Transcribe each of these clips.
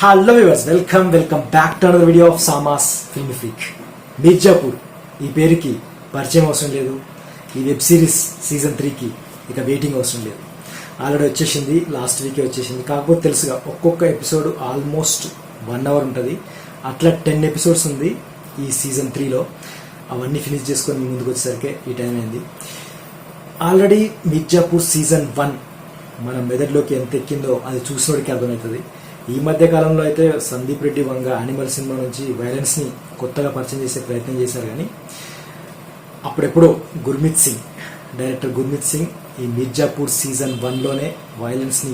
Hello viewers, welcome back to another video of Samas film freak. Mirzapur ఈ పేరుకి పరిచయం అవసరం లేదు. ఈ వెబ్ సిరీస్ సీజన్ 3కి ఇక వెయిటింగ్ అవసరం లేదు. ఆల్రెడీ వచ్చేసింది, లాస్ట్ వీకే వచ్చేసింది. కాకపోతే తెలుసుగా ఒక్కొక్క ఎపిసోడ్ ఆల్మోస్ట్ 1 hour ఉంటుంది. అట్లా 10 episodes ఉంది ఈ సీజన్ 3లో. అవన్నీ ఫినిష్ చేసుకొని మీ ముందుకు వచ్చేసరికి ఈ టైం అయింది. ఆల్రెడీ మిర్జాపూర్ సీజన్ 1 మన మెదడులోకి ఎంత ఎక్కిందో అది చూసినోడికి అర్థమవుతుంది. ఈ మధ్య కాలంలో అయితే సందీప్ రెడ్డి వంగ యానిమల్ సినిమా నుంచి వైలెన్స్ని కొత్తగా పరిచయం చేసే ప్రయత్నం చేశారు. కానీ అప్పుడెప్పుడో డైరెక్టర్ గుర్మిత్ సింగ్ ఈ మిర్జాపూర్ సీజన్ 1లోనే వైలెన్స్ని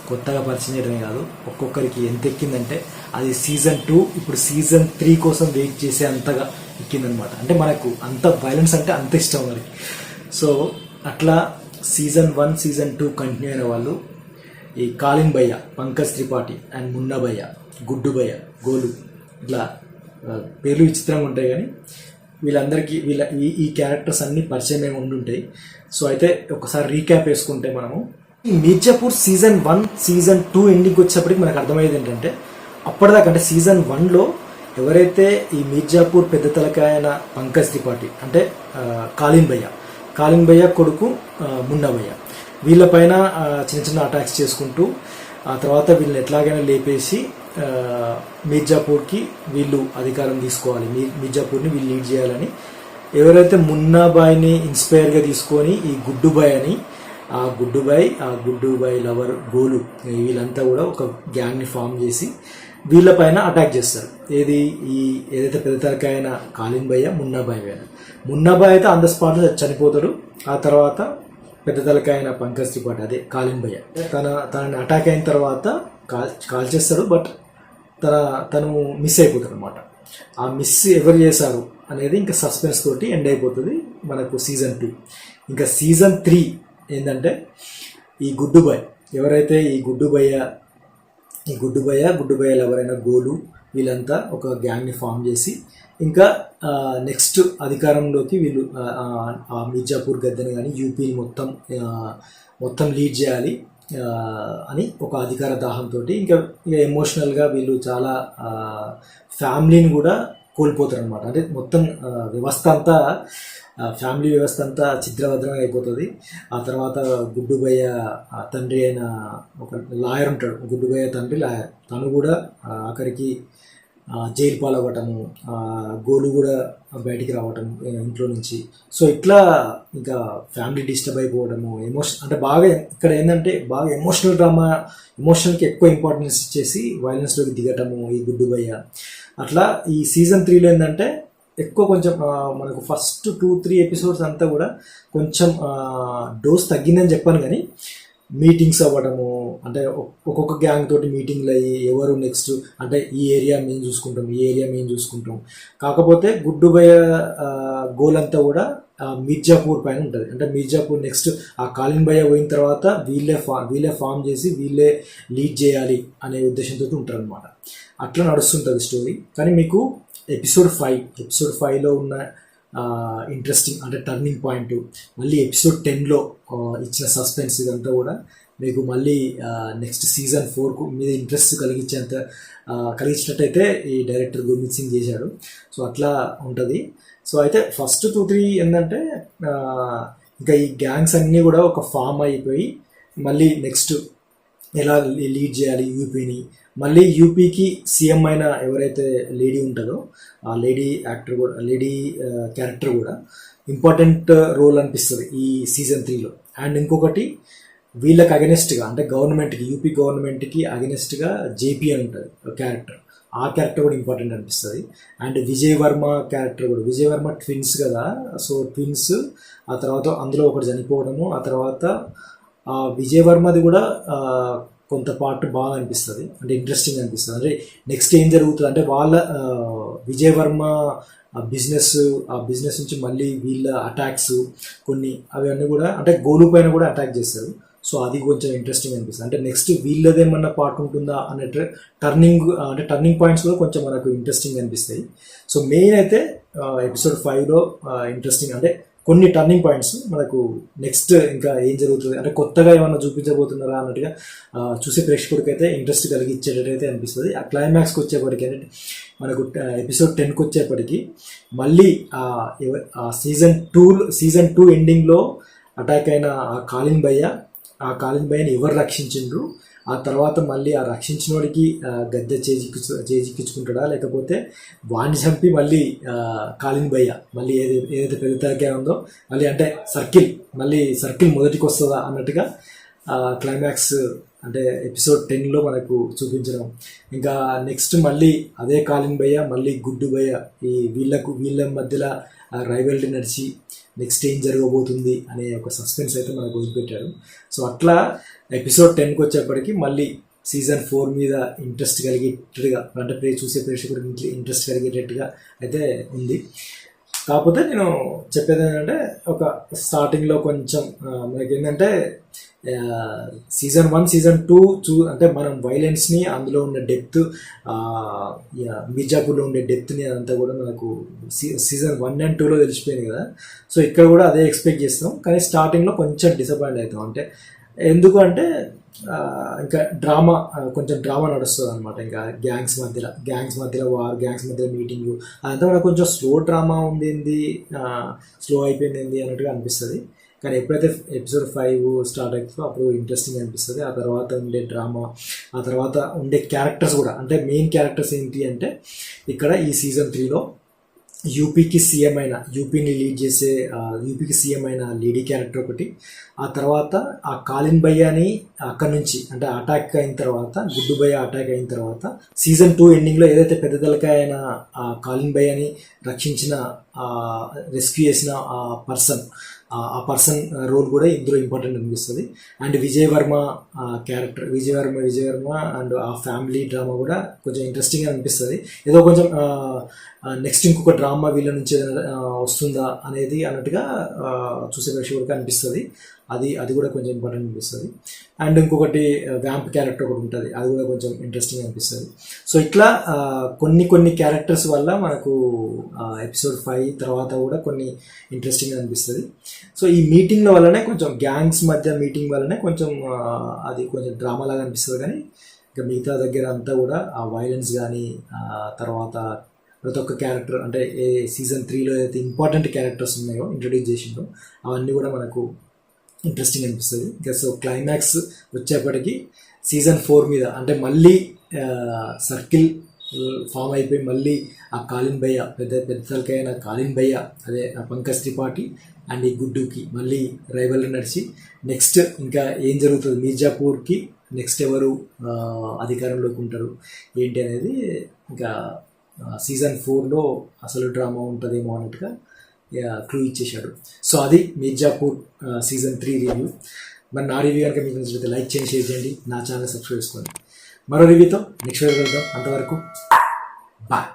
కొత్తగా పరిచయం చేయడమే కాదు, ఒక్కొక్కరికి ఎంత ఎక్కిందంటే అది సీజన్ 2 ఇప్పుడు సీజన్ 3 కోసం వెయిట్ చేసే అంతగా ఎక్కిందనమాట. అంటే మనకు అంత వైలెన్స్ అంటే అంత ఇష్టం మనకి. సో అట్లా సీజన్ 1 సీజన్ 2 కంటిన్యూ అయిన వాళ్ళు ఈ కాలిన్ భయ్య, పంకజ్ త్రిపాఠి అండ్ మున్నా భయ్య, గుడ్డు భయ్య, గోలు, ఇట్లా పేర్లు విచిత్రంగా ఉంటాయి. కానీ వీళ్ళందరికీ ఈ క్యారెక్టర్స్ అన్నీ పరిచయం ఉండుంటాయి. సో అయితే ఒకసారి రీక్యాప్ వేసుకుంటే మనము ఈ మిర్జాపూర్ సీజన్ 1 సీజన్ 2 ఎండింగ్కి వచ్చేప్పటికి మనకు అర్థమయ్యేది ఏంటంటే, అప్పటిదాకా అంటే సీజన్ 1లో ఎవరైతే ఈ మిర్జాపూర్ పెద్ద తలకాయన పంకజ్ త్రిపాఠి అంటే కాలిన్ భయ్య కొడుకు మున్నా భయ్య, వీళ్ళపైన చిన్న చిన్న అటాక్స్ చేసుకుంటూ ఆ తర్వాత వీళ్ళని ఎట్లాగైనా లేపేసి మిర్జాపూర్కి వీళ్ళు అధికారం తీసుకోవాలి, మిర్జాపూర్ని వీళ్ళు లీడ్ చేయాలని ఎవరైతే మున్నాబాయ్ని ఇన్స్పైర్గా తీసుకొని ఈ గుడ్డుబాయ్ అని ఆ గుడ్డుబాయ్ లవర్ గోలు వీళ్ళంతా కూడా ఒక గ్యాంగ్ని ఫామ్ చేసి వీళ్ళపైన అటాక్ చేస్తారు. ఏదైతే పెద్ద తలకాయన కాలిన్ భయ్య, మున్నాబాయ్ అయితే ఆన్ ద స్పాట్లో చనిపోతాడు. ఆ తర్వాత పెద్ద తలకాయన పంకజ్ త్రిపాఠి అదే కాలిన్ భయ్య తనని అటాక్ అయిన తర్వాత కాల్ చేస్తాడు. బట్ తను మిస్ అయిపోతాడు అనమాట. ఆ మిస్ ఎవరు చేశారు అనేది ఇంకా సస్పెన్స్ తోటి ఎండ్ అయిపోతుంది మనకు సీజన్ 2. ఇంకా సీజన్ 3 ఏంటంటే ఈ గుడ్డుబాయ్ ఎవరైతే ఈ గుడ్డుబాయ్ ఎవరైనా గోలు వీళ్ళంతా ఒక గ్యాంగ్ని ఫామ్ చేసి ఇంకా నెక్స్ట్ అధికారంలోకి వీళ్ళు ఆ మిర్జాపూర్ గద్దెని కానీ యూపీని మొత్తం లీడ్ చేయాలి అని ఒక అధికార దాహంతో ఇంకా ఎమోషనల్గా వీళ్ళు చాలా ఫ్యామిలీని కూడా కోల్పోతారు అనమాట. అంటే మొత్తం ఫ్యామిలీ వ్యవస్థ అంతా చిత్రభద్రంగా అయిపోతుంది. ఆ తర్వాత గుడ్డుబయ్య తండ్రి అయిన ఒక లాయర్ ఉంటాడు, గుడ్డుబయ్య తండ్రి లాయర్, తను కూడా ఆఖరికి జైలు పాలవ్వటము, గోలు కూడా బయటికి రావటం ఇంట్లో నుంచి. సో ఇట్లా ఇంకా ఫ్యామిలీ డిస్టర్బ్ అయిపోవడము, అంటే బాగా ఇక్కడ ఏంటంటే బాగా ఎమోషనల్ డ్రామా, ఎమోషనల్కి ఎక్కువ ఇంపార్టెన్స్ ఇచ్చేసి వైలెన్స్లోకి దిగటము ఈ గుడ్డుబయ్య. అట్లా ఈ సీజన్ 3లో ఏంటంటే ఎక్కువ కొంచెం మనకు ఫస్ట్ 2-3 episodes అంతా కూడా కొంచెం డోస్ తగ్గిందని చెప్పాను. కానీ మీటింగ్స్ అవ్వడము, అంటే ఒక్కొక్క గ్యాంగ్ తోటి మీటింగ్లు అయ్యి ఎవరు నెక్స్ట్ అంటే ఈ ఏరియా మేము చూసుకుంటాం. కాకపోతే గుడ్డుబయ్య గోల్ అంతా కూడా మిర్జాపూర్ పైన ఉంటుంది. అంటే మిర్జాపూర్ నెక్స్ట్ ఆ కాలిన్ భయ్య పోయిన తర్వాత వీళ్ళే ఫామ్ చేసి వీళ్ళే లీడ్ చేయాలి అనే ఉద్దేశంతో ఉంటారు అనమాట. అట్లా నడుస్తుంటుంది స్టోరీ. కానీ మీకు ఎపిసోడ్ 5లో ఉన్న ఇంట్రెస్టింగ్ అంటే టర్నింగ్ పాయింట్, మళ్ళీ ఎపిసోడ్ 10లో ఇచ్చిన సస్పెన్స్, ఇదంతా కూడా మీకు మళ్ళీ నెక్స్ట్ సీజన్ 4కు మీద ఇంట్రెస్ట్ కలిగించినట్టయితే ఈ డైరెక్టర్ గుర్మిత్ సింగ్ చేశాడు. సో అట్లా ఉంటుంది. సో అయితే ఫస్ట్ 2-3 ఏంటంటే ఇంకా ఈ గ్యాంగ్స్ అన్నీ కూడా ఒక ఫామ్ అయిపోయి మళ్ళీ నెక్స్ట్ ఎలా లీడ్ చేయాలి యూపీని, మళ్ళీ యూపీకి సీఎం అయిన ఎవరైతే లేడీ ఉంటుందో ఆ లేడీ క్యారెక్టర్ కూడా ఇంపార్టెంట్ రోల్ అనిపిస్తుంది ఈ సీజన్ 3లో. అండ్ ఇంకొకటి వీళ్ళకి అగెనెస్ట్గా అంటే యూపీ గవర్నమెంట్కి అగెనెస్ట్గా జేపీ అని ఉంటుంది క్యారెక్టర్, ఆ క్యారెక్టర్ కూడా ఇంపార్టెంట్ అనిపిస్తుంది. అండ్ విజయ్ వర్మ క్యారెక్టర్ కూడా, విజయ్ వర్మ ట్విన్స్ కదా, సో ట్విన్స్, ఆ తర్వాత అందులో ఒకటి చనిపోవడము, ఆ తర్వాత విజయ్ వర్మది కూడా కొంత పార్ట్ బాగా అనిపిస్తుంది, అంటే ఇంట్రెస్టింగ్ అనిపిస్తుంది. అంటే నెక్స్ట్ ఏం జరుగుతుంది అంటే వాళ్ళ విజయ్ వర్మ ఆ బిజినెస్ నుంచి మళ్ళీ వీళ్ళ అటాక్స్ కొన్ని అవన్నీ కూడా అంటే గోలు పైన కూడా అటాక్ చేస్తారు. సో అది కొంచెం ఇంట్రెస్టింగ్ అనిపిస్తుంది. అంటే నెక్స్ట్ వీళ్ళదేమన్నా పార్ట్ ఉంటుందా అనే టర్నింగ్ పాయింట్స్ కూడా కొంచెం మనకు ఇంట్రెస్టింగ్ అనిపిస్తాయి. సో మెయిన్ అయితే ఎపిసోడ్ 5లో ఇంట్రెస్టింగ్ అంటే కొన్ని టర్నింగ్ పాయింట్స్ మనకు నెక్స్ట్ ఇంకా ఏం జరుగుతుంది అంటే కొత్తగా ఏమన్నా చూపించబోతున్నారా అన్నట్టుగా చూసే ప్రేక్షకుడికి అయితే ఇంట్రెస్ట్ కలిగించేటట్టయితే అనిపిస్తుంది. ఆ క్లైమాక్స్కి వచ్చేప్పటికి అంటే మనకు ఎపిసోడ్ 10కి వచ్చేప్పటికి మళ్ళీ సీజన్ టూ ఎండింగ్లో అటాక్ అయిన ఆ కాలిన్ భయ్యని ఎవరు రక్షించిండ్రు, ఆ తర్వాత మళ్ళీ ఆ రక్షించినోడికి గద్దె చేజిక్కించుకుంటాడా, లేకపోతే వాణ్ణి చంపి మళ్ళీ కాలిన్ భయ్య మళ్ళీ ఏదైతే పెద్ద తలకాయ ఉందో మళ్ళీ అంటే సర్కిల్ మొదటికి వస్తుందా అన్నట్టుగా క్లైమాక్స్ అంటే ఎపిసోడ్ 10లో మనకు చూపించడం. ఇంకా నెక్స్ట్ మళ్ళీ అదే కాలిన్ భయ్య మళ్ళీ గుడ్డు భయ్య వీళ్ళ మధ్యలో రైవల్రీ నడిచి నెక్స్ట్ ఏం జరగబోతుంది అనే ఒక సస్పెన్స్ అయితే మనకు వదిలిపెట్టారు. సో అట్లా ఎపిసోడ్ 10కి వచ్చేప్పటికి మళ్ళీ సీజన్ 4 మీద ఇంట్రెస్ట్ కలిగేటట్టుగా అంటే చూసే ప్రేక్షకుడికి ఇంట్రెస్ట్ కలిగేటట్టుగా అయితే ఉంది. కాకపోతే నేను చెప్పేది ఏంటంటే ఒక స్టార్టింగ్లో కొంచెం మనకి ఏంటంటే సీజన్ 1 సీజన్ 2 అంటే మనం వైలెన్స్ని అందులో ఉన్న డెప్త్ మిర్జాపూర్లో ఉండే డెప్త్ని అదంతా కూడా మనకు సీజన్ 1 and 2లో తెలిసిపోయింది కదా. సో ఇక్కడ కూడా అదే ఎక్స్పెక్ట్ చేస్తాం, కానీ స్టార్టింగ్లో కొంచెం డిసప్పాయింట్ అవుతాం. అంటే ఎందుకు అంటే ఇంకా కొంచెం డ్రామా నడుస్తుంది అనమాట. ఇంకా గ్యాంగ్స్ మధ్యలో వార్, గ్యాంగ్స్ మధ్యలో మీటింగ్, అదంతా మనకు కొంచెం స్లో డ్రామా ఉంది, స్లో అయిపోయింది అన్నట్టుగా అనిపిస్తుంది. కానీ ఎప్పుడైతే ఎపిసోడ్ 5 స్టార్ట్ అవుతుందో అప్పుడు ఇంట్రెస్టింగ్ అనిపిస్తుంది. ఆ తర్వాత ఉండే డ్రామా, ఆ తర్వాత ఉండే క్యారెక్టర్స్ కూడా అంటే మెయిన్ క్యారెక్టర్స్ ఏంటి అంటే ఇక్కడ ఈ సీజన్ 3లో యూపీని లీడ్ చేసే యూపీకి సీఎం అయిన లేడీ క్యారెక్టర్ ఒకటి, ఆ తర్వాత ఆ కాలిన్ భయ్యని అక్కడి నుంచి అంటే అటాక్ అయిన తర్వాత గుడ్డు భయ్య అటాక్ అయిన తర్వాత సీజన్ 2 ఎండింగ్లో ఏదైతే పెద్ద తలకాయ అయిన ఆ కాలిన్ భయ్యని రెస్క్యూ చేసిన ఆ పర్సన్ రోల్ కూడా ఇందులో ఇంపార్టెంట్ అనిపిస్తుంది. And Vijay Varma character Vijay Varma and ఆ ఫ్యామిలీ డ్రామా కూడా కొంచెం ఇంట్రెస్టింగ్గా అనిపిస్తుంది. ఏదో కొంచెం నెక్స్ట్ ఇంకొక డ్రామా వీళ్ళ నుంచి వస్తుందా అనేది అన్నట్టుగా చూసే ప్రేక్షకుడికి అనిపిస్తుంది. అది కూడా కొంచెం ఇంపార్టెంట్ అనిపిస్తుంది. అండ్ ఇంకొకటి వ్యాంప్ క్యారెక్టర్ ఒకటి ఉంటుంది, అది కూడా కొంచెం ఇంట్రెస్టింగ్ అనిపిస్తుంది. సో ఇట్లా కొన్ని క్యారెక్టర్స్ వల్ల మనకు ఎపిసోడ్ 5 తర్వాత కూడా కొన్ని ఇంట్రెస్టింగ్ అనిపిస్తుంది. సో ఈ మీటింగ్ల వల్లనే కొంచెం గ్యాంగ్స్ మధ్య మీటింగ్ వల్లనే కొంచెం అది కొంచెం డ్రామా లాగా అనిపిస్తుంది. కానీ ఇంకా మిగతా దగ్గర అంతా కూడా ఆ వైలెన్స్ కానీ తర్వాత ప్రతి ఒక్క క్యారెక్టర్ అంటే ఏ సీజన్ 3లో అయితే ఇంపార్టెంట్ క్యారెక్టర్స్ ఉన్నాయో ఇంట్రడ్యూస్ చేసిండో అవన్నీ కూడా మనకు ఇంట్రెస్టింగ్ అనిపిస్తుంది. ఇంకా సో క్లైమాక్స్ వచ్చేప్పటికి సీజన్ 4 మీద అంటే మళ్ళీ సర్కిల్ ఫామ్ అయిపోయి మళ్ళీ ఆ కాలిన్ భయ్య పెద్ద తలకైన కాలిన్ భయ్య అదే పంకజ్ త్రిపాఠి అండ్ ఈ గుడ్డుకి మళ్ళీ రైవల్ నడిచి నెక్స్ట్ ఇంకా ఏం జరుగుతుంది, మిర్జాపూర్కి నెక్స్ట్ ఎవరు అధికారంలోకి ఉంటారు ఏంటి అనేది ఇంకా సీజన్ 4లో అసలు డ్రామా ఉంటుందేమో అన్నట్టుగా క్లూ ఇచ్చేశాడు. సో అది మిర్జాపూర్ సీజన్ 3 రివ్యూ. మరి నా రివ్యూ కనుక మీకు నచ్చితే లైక్ చేయండి, షేర్ చేయండి, నా ఛానల్ సబ్స్క్రైబ్ చేసుకోండి. మరో రివ్యూతో నెక్స్ట్ వీడియో వెళ్దాం. అంతవరకు బాయ్.